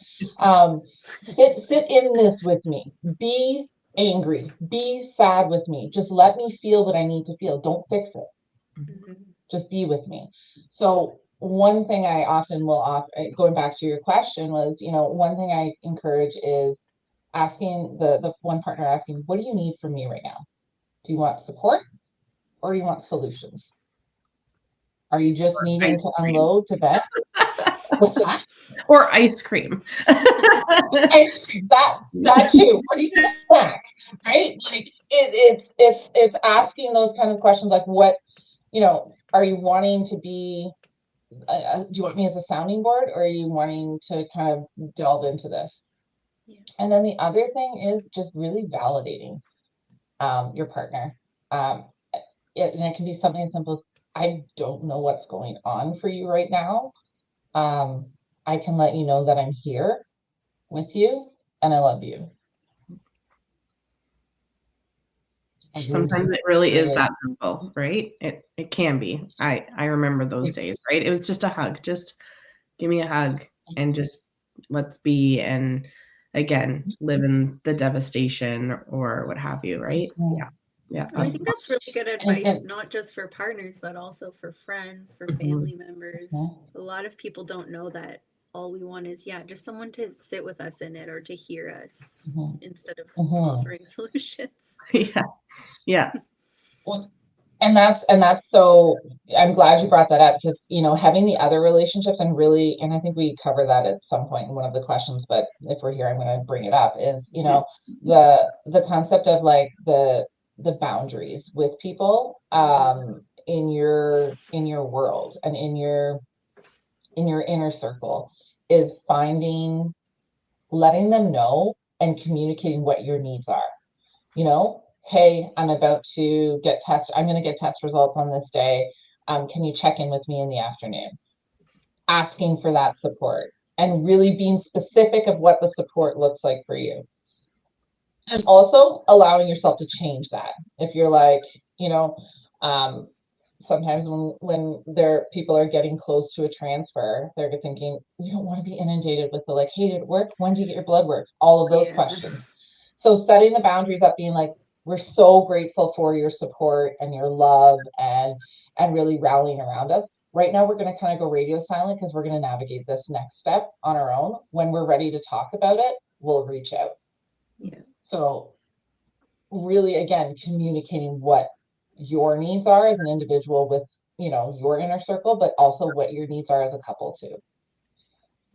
Sit in this with me. Be angry. Be sad with me. Just let me feel what I need to feel. Don't fix it. Just be with me. So one thing I often will going back to your question was, one thing I encourage is asking the one partner asking, what do you need from me right now? Do you want support or do you want solutions? Are you just needing to unload to vent? What's that? Or ice cream. Ice cream, that too. What do you need a snack? Right? Like it's asking those kind of questions like, what, are you wanting to be do you want me as a sounding board or are you wanting to kind of delve into this? Yeah. And then the other thing is just really validating your partner. And it can be something as simple as, I don't know what's going on for you right now. I can let you know that I'm here with you and I love you. Sometimes it really is that simple, right? It can be. I remember those days, right? It was just a hug. Just give me a hug and just let's be, and again, live in the devastation or what have you, right? Yeah. Yeah. I think that's really good advice, not just for partners, but also for friends, for family members. A lot of people don't know that all we want is, just someone to sit with us in it or to hear us instead of offering solutions. Yeah. Well, and that's so, I'm glad you brought that up because, having the other relationships and I think we cover that at some point in one of the questions, but if we're here, I'm going to bring it up is, the concept of like the boundaries with people. in your world and in your inner circle is letting them know and communicating what your needs are. Hey, I'm going to get test results on this day. Can you check in with me in the afternoon? Asking for that support and really being specific of what the support looks like for you. And also allowing yourself to change that. If you're like, sometimes when people are getting close to a transfer, they're thinking, we don't want to be inundated with the like, hey, did it work? When do you get your blood work? All of those questions. So setting the boundaries up, being like, we're so grateful for your support and your love and really rallying around us. Right now, we're going to kind of go radio silent because we're going to navigate this next step on our own. When we're ready to talk about it, we'll reach out. Yeah. So really, again, communicating what your needs are as an individual with, your inner circle, but also what your needs are as a couple too.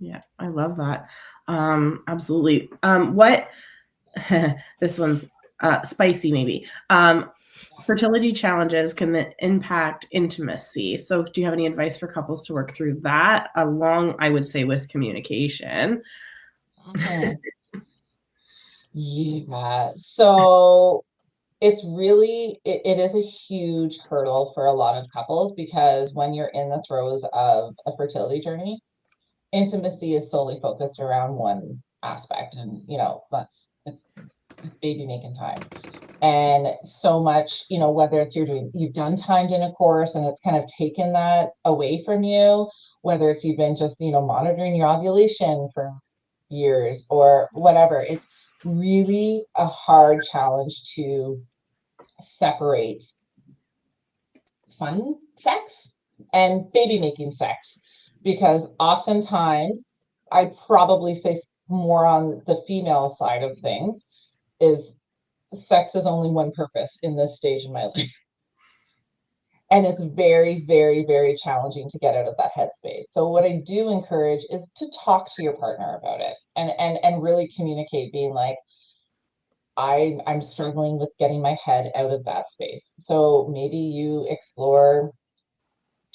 Yeah, I love that. Absolutely. What this one's spicy maybe. Fertility challenges can impact intimacy. So do you have any advice for couples to work through that along, I would say, with communication? Yeah. So it's really, it is a huge hurdle for a lot of couples because when you're in the throes of a fertility journey, intimacy is solely focused around one aspect. And, it's baby making time. And so much, whether it's you've done timed intercourse and it's kind of taken that away from you, whether it's you've been just, monitoring your ovulation for years or whatever, it's really a hard challenge to separate fun sex and baby making sex, because oftentimes I'd probably say more on the female side of things is sex is only one purpose in this stage in my life. And it's very, very, very challenging to get out of that headspace. So what I do encourage is to talk to your partner about it and really communicate, being like, I'm struggling with getting my head out of that space. So maybe you explore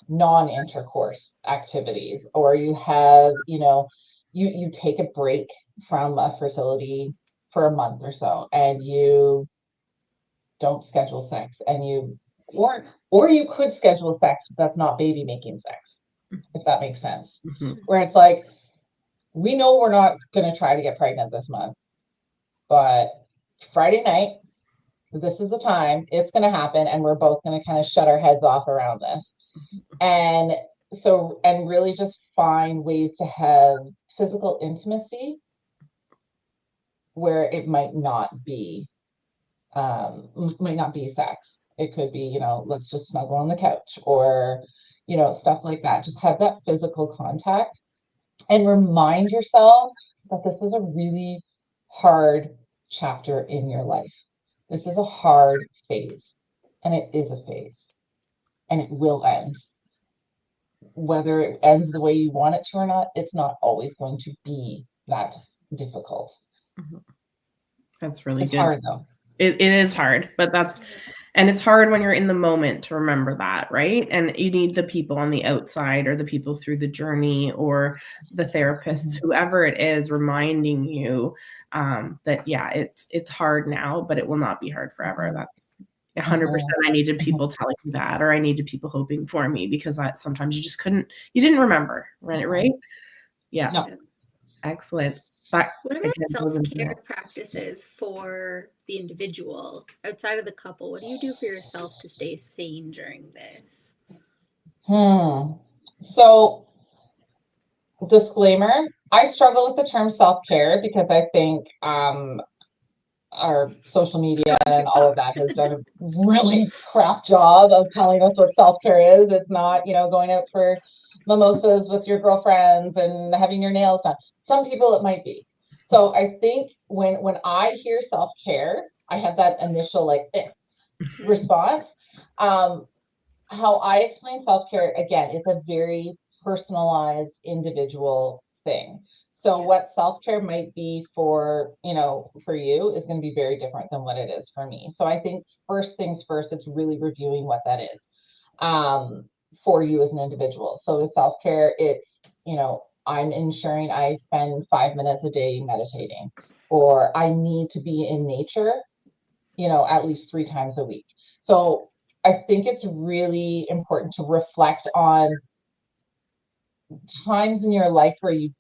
non-intercourse activities, or you have, you take a break from a fertility for a month or so, and you don't schedule sex, and or you could schedule sex, but that's not baby making sex, if that makes sense. Mm-hmm. Where it's like, we know we're not going to try to get pregnant this month, but Friday night, this is the time it's going to happen, and we're both going to kind of shut our heads off around this. And really just find ways to have physical intimacy where it might not be sex. It could be, let's just snuggle on the couch, or, stuff like that. Just have that physical contact and remind yourselves that this is a really hard chapter in your life. This is a hard phase, and it is a phase, and it will end. Whether it ends the way you want it to or not, it's not always going to be that difficult. That's really It's good. hard though. It is hard, but and it's hard when you're in the moment to remember that, right? And you need the people on the outside, or the people through the journey, or the therapists, whoever it is, reminding you that, yeah, it's hard now, but it will not be hard forever. That's 100%. I needed people telling me that, or I needed people hoping for me, because sometimes you didn't remember, right? Yeah. No. Excellent. What about self-care practices for the individual outside of the couple? What do you do for yourself to stay sane during this? So, disclaimer, I struggle with the term self-care because I think our social media and all of that has done a really crap job of telling us what self-care is. It's not, going out for mimosas with your girlfriends and having your nails done. Some people it might be. So I think when I hear self-care, I have that initial response. How I explain self-care, again, it's a very personalized individual thing. So what self-care might be for you is going to be very different than what it is for me. So I think first things first, it's really reviewing what that is. for you as an individual. So with self-care, it's, I'm ensuring I spend 5 minutes a day meditating, or I need to be in nature, at least 3 times a week. So I think it's really important to reflect on times in your life where you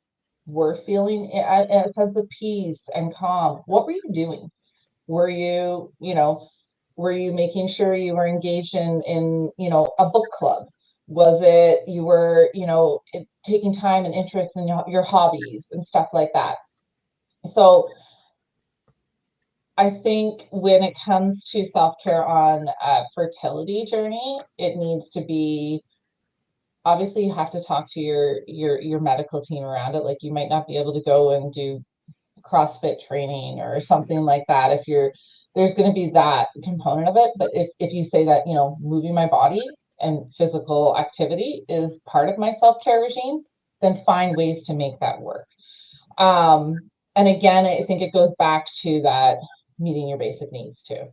were feeling a sense of peace and calm. What were you doing? Were you making sure you were engaged in a book club? Was it you were, taking time and interest in your hobbies and stuff like that? So I think when it comes to self-care on a fertility journey, it needs to be, obviously you have to talk to your medical team around it. Like, you might not be able to go and do CrossFit training or something like that if there's going to be that component of it. But if you say that, moving my body and physical activity is part of my self-care regime, then find ways to make that work. And again, I think it goes back to that meeting your basic needs too.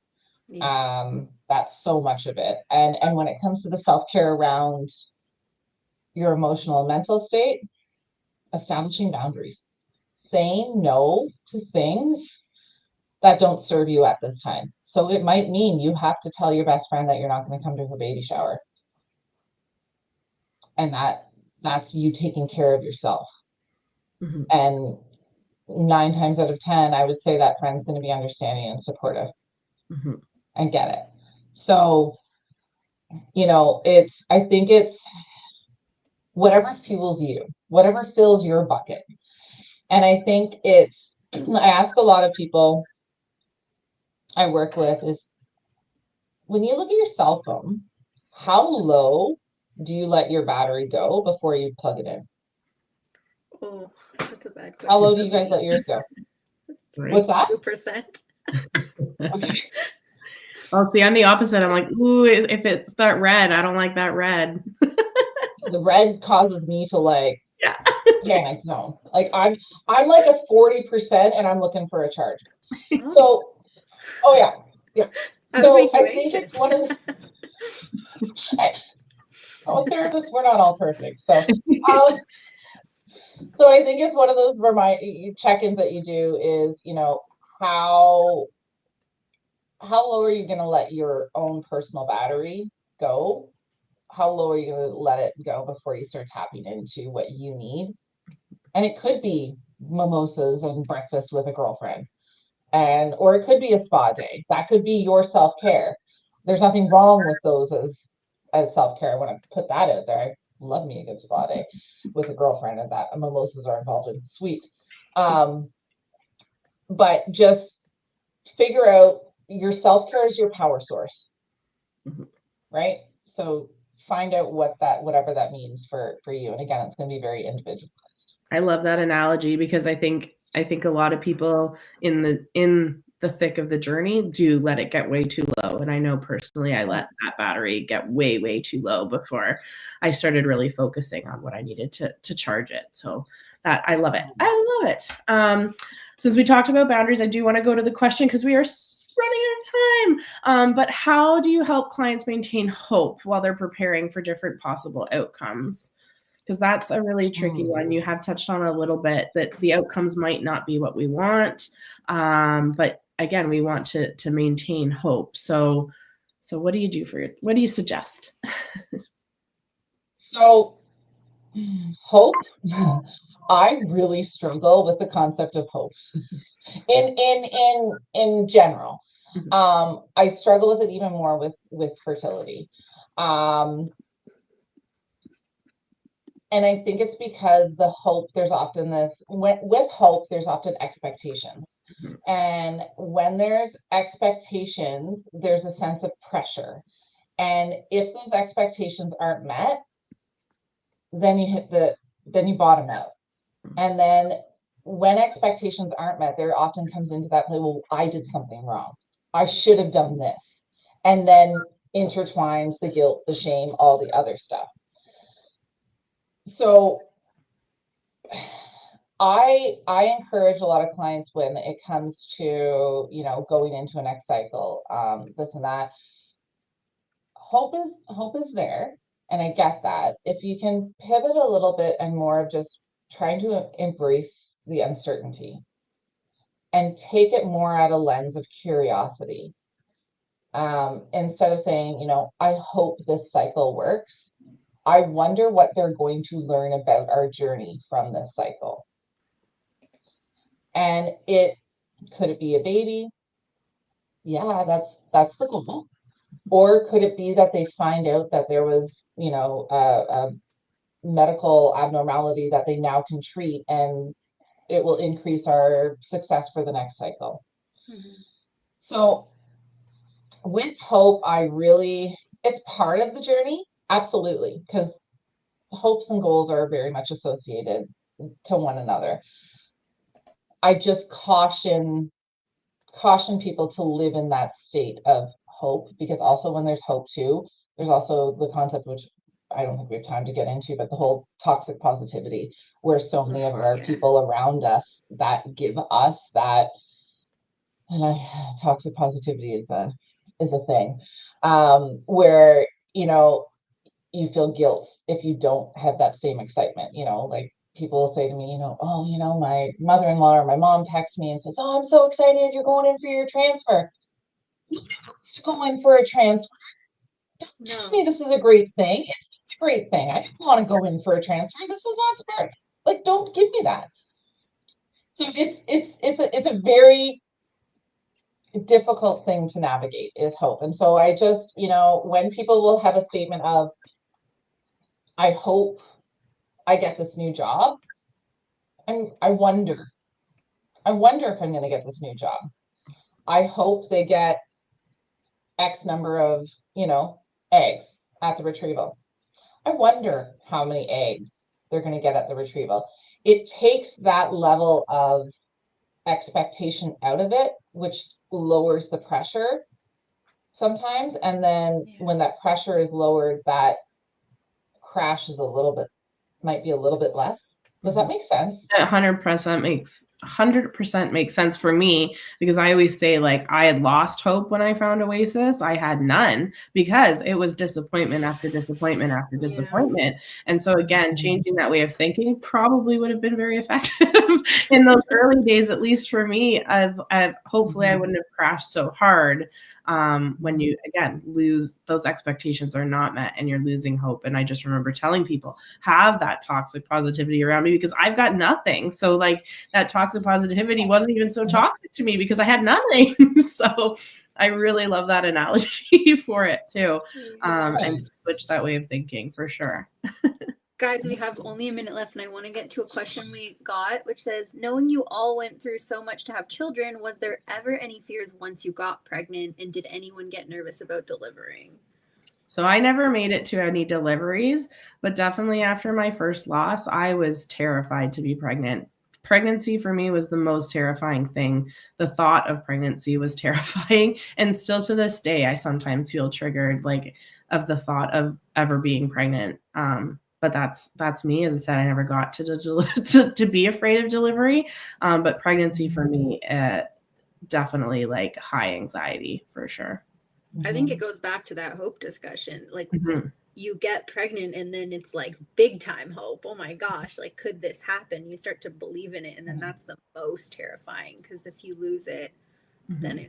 That's so much of it. And when it comes to the self-care around your emotional and mental state, establishing boundaries, saying no to things that don't serve you at this time. So it might mean you have to tell your best friend that you're not going to come to her baby shower. And that's you taking care of yourself. Mhm. And 9 times out of 10, I would say that friend's going to be understanding and supportive and get it. So, I think it's whatever fuels you, whatever fills your bucket. And I think I ask a lot of people I work with is, when you look at your cell phone, how low do you let your battery go before you plug it in? Oh, that's a bad question. How low do you guys let yours go? Right. What's that? 2%. Okay. Well, see, I'm the opposite. I'm like, ooh, if it's that red, I don't like that red. The red causes me to Yeah. panic zone. Like, I'm like a 40% and I'm looking for a charge. Oh, So, oh yeah. that So would make you I think anxious. it's one of the therapists, we're not all perfect. So so I think it's one of those check-ins that you do is, how low are you going to let your own personal battery go? How low are you going to let it go before you start tapping into what you need? And it could be mimosas and breakfast with a girlfriend, or it could be a spa day. That could be your self-care. There's nothing wrong with those as self-care. I want to put that out there. I love me a good spa day with a girlfriend, and that mimosas are involved in sweet. But just figure out your self-care is your power source, right? So find out whatever that means for you. And again, it's going to be very individualized. I love that analogy, because I think a lot of people in the thick of the journey do let it get way too low. And I know personally, I let that battery get way, way too low before I started really focusing on what I needed to charge it. So that I love it. I love it. Since we talked about boundaries, I do want to go to the question, because we are running out of time. But how do you help clients maintain hope while they're preparing for different possible outcomes? Because that's a really tricky one. You have touched on a little bit that the outcomes might not be what we want. But again, we want to maintain hope. So what do you do what do you suggest? So hope, I really struggle with the concept of hope in general. I struggle with it even more with fertility. And I think it's because there's often with hope, there's often expectations. And when there's expectations, there's a sense of pressure. And if those expectations aren't met, then you bottom out. And then when expectations aren't met, there often comes into that play, well, I did something wrong. I should have done this. And then intertwines the guilt, the shame, all the other stuff. So I encourage a lot of clients when it comes to, going into a next cycle, this and that. hope is there, and I get that. If you can pivot a little bit and more of just trying to embrace the uncertainty and take it more at a lens of curiosity, instead of saying, you know, I hope this cycle works. I wonder what they're going to learn about our journey from this cycle. And could it be a baby? Yeah, that's the goal. Or could it be that they find out that there was, you know, a medical abnormality that they now can treat, and it will increase our success for the next cycle. Mm-hmm. So with hope, it's part of the journey, absolutely, because hopes and goals are very much associated to one another. I just caution people to live in that state of hope, because also when there's hope too, there's also the concept, which I don't think we have time to get into, but the whole toxic positivity, where so many of our people around us that give us that, and toxic positivity is a thing, where, you know, you feel guilt if you don't have that same excitement. You know, like people will say to me, you know, oh, you know, my mother-in-law or my mom texts me and says, oh, I'm so excited you're going in for your transfer. Nobody wants to go in for a transfer. Don't tell me this is a great thing. It's a great thing. I didn't want to go in for a transfer. This is not smart. Like, don't give me that. So it's a very difficult thing to navigate, is hope. And so I just, you know, when people will have a statement of, I hope I get this new job, and I wonder if I'm going to get this new job. I hope they get X number of, you know, eggs at the retrieval. I wonder how many eggs they're going to get at the retrieval. It takes that level of expectation out of it, which lowers the pressure sometimes. And then when that pressure is lowered, that crash is might be a little bit less. Does that make sense? 100% makes sense for me, because I always say, like, I had lost hope when I found Oasis. I had none, because it was disappointment after disappointment after disappointment. And so again, changing that way of thinking probably would have been very effective in those early days, at least for me. Hopefully I wouldn't have crashed so hard when you, again, lose, those expectations are not met and you're losing hope. And I just remember telling people, have that toxic positivity around me, because I've got nothing. So like that toxic positivity wasn't even so toxic to me because I had nothing. So I really love that analogy for it too. And to switch that way of thinking, for sure. Guys, we have only a minute left, and I want to get to a question we got, which says, knowing you all went through so much to have children, was there ever any fears once you got pregnant, and did anyone get nervous about delivering? So I never made it to any deliveries, but definitely after my first loss, I was terrified to be pregnant. Pregnancy for me was the most terrifying thing. The thought of pregnancy was terrifying. And still to this day, I sometimes feel triggered, like, of the thought of ever being pregnant. But that's me. As I said, I never got to be afraid of delivery. But pregnancy for me, definitely like high anxiety for sure. I think it goes back to that hope discussion. Like, you get pregnant and then it's like big time hope. Oh my gosh, like, could this happen? You start to believe in it. And then that's the most terrifying, because if you lose it, then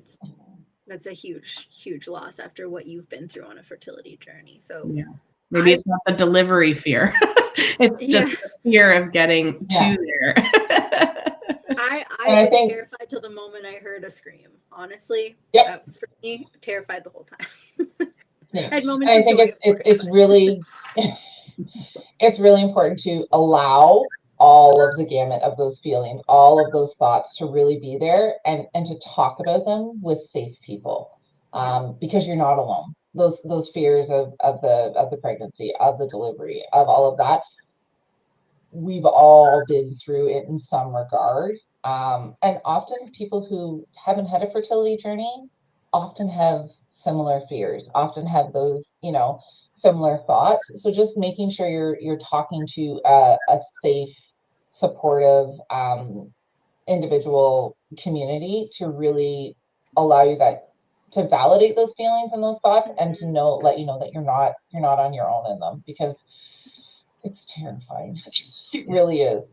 that's a huge, huge loss after what you've been through on a fertility journey. So yeah, maybe it's not the delivery fear. It's just the fear of getting to there. I was terrified till the moment I heard a scream. Honestly, for me, terrified the whole time. I had moments of joy, it's really it's really important to allow all of the gamut of those feelings, all of those thoughts to really be there, and to talk about them with safe people, because you're not alone. Those fears of the pregnancy, of the delivery, of all of that, we've all been through it in some regard. And often people who haven't had a fertility journey often have similar fears, often have those, you know, similar thoughts. So just making sure you're talking to a safe, supportive individual community to really allow you that to validate those feelings and those thoughts, and to let you know that you're not on your own in them, because it's terrifying. It really is.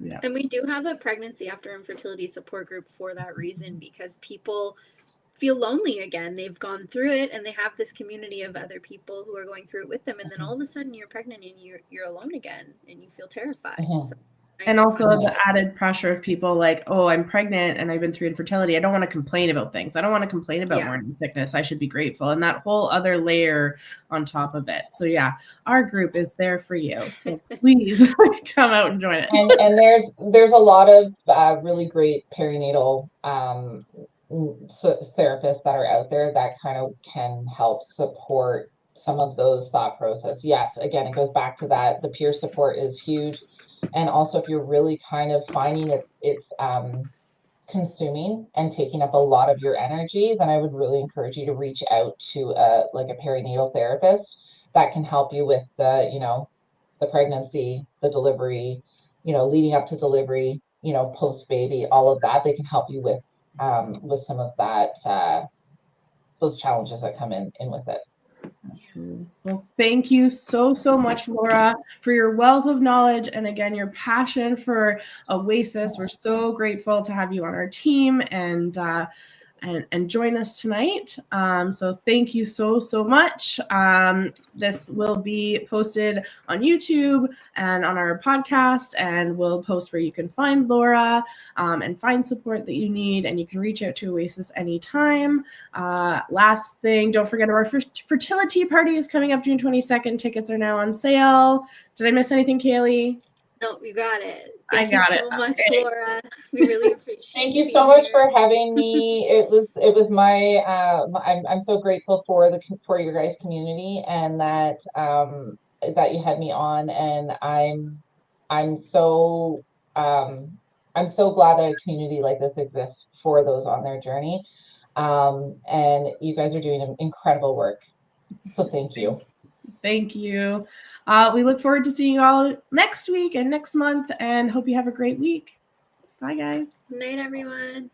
Yeah. And we do have a pregnancy after infertility support group for that reason, because people feel lonely again. They've gone through it and they have this community of other people who are going through it with them, and then all of a sudden you're pregnant and you're alone again and you feel terrified. So nice And to also find the added pressure of people like, oh, I'm pregnant and I've been through infertility. I don't want to complain about things. I don't want to complain about morning sickness. I should be grateful. And that whole other layer on top of it. So yeah, our group is there for you. So please come out and join it. And there's a lot of really great perinatal therapists that are out there that kind of can help support some of those thought process. Yes, again, it goes back to that. The peer support is huge. And also, if you're really kind of finding it's consuming and taking up a lot of your energy, then I would really encourage you to reach out to a perinatal therapist that can help you with the pregnancy, the delivery, leading up to delivery, post baby, all of that. They can help you with some of that, those challenges that come in with it. Absolutely. Well, thank you so much, Lorra, for your wealth of knowledge and again your passion for Oasis. We're so grateful to have you on our team and join us tonight. So thank you so much. This will be posted on YouTube and on our podcast, and we'll post where you can find Lorra and find support that you need, and you can reach out to Oasis anytime. Last thing, don't forget our fertility party is coming up June 22nd. Tickets are now on sale. Did I miss anything, Kaylee? No, you got it. Thank you so much, Lorra. We really appreciate it. Thank you so much for having me. It was my I'm so grateful for your guys' community, and that you had me on, and I'm so glad that a community like this exists for those on their journey. And you guys are doing incredible work. So thank you. Thank you. We look forward to seeing you all next week and next month, and hope you have a great week. Bye, guys. Good night, everyone.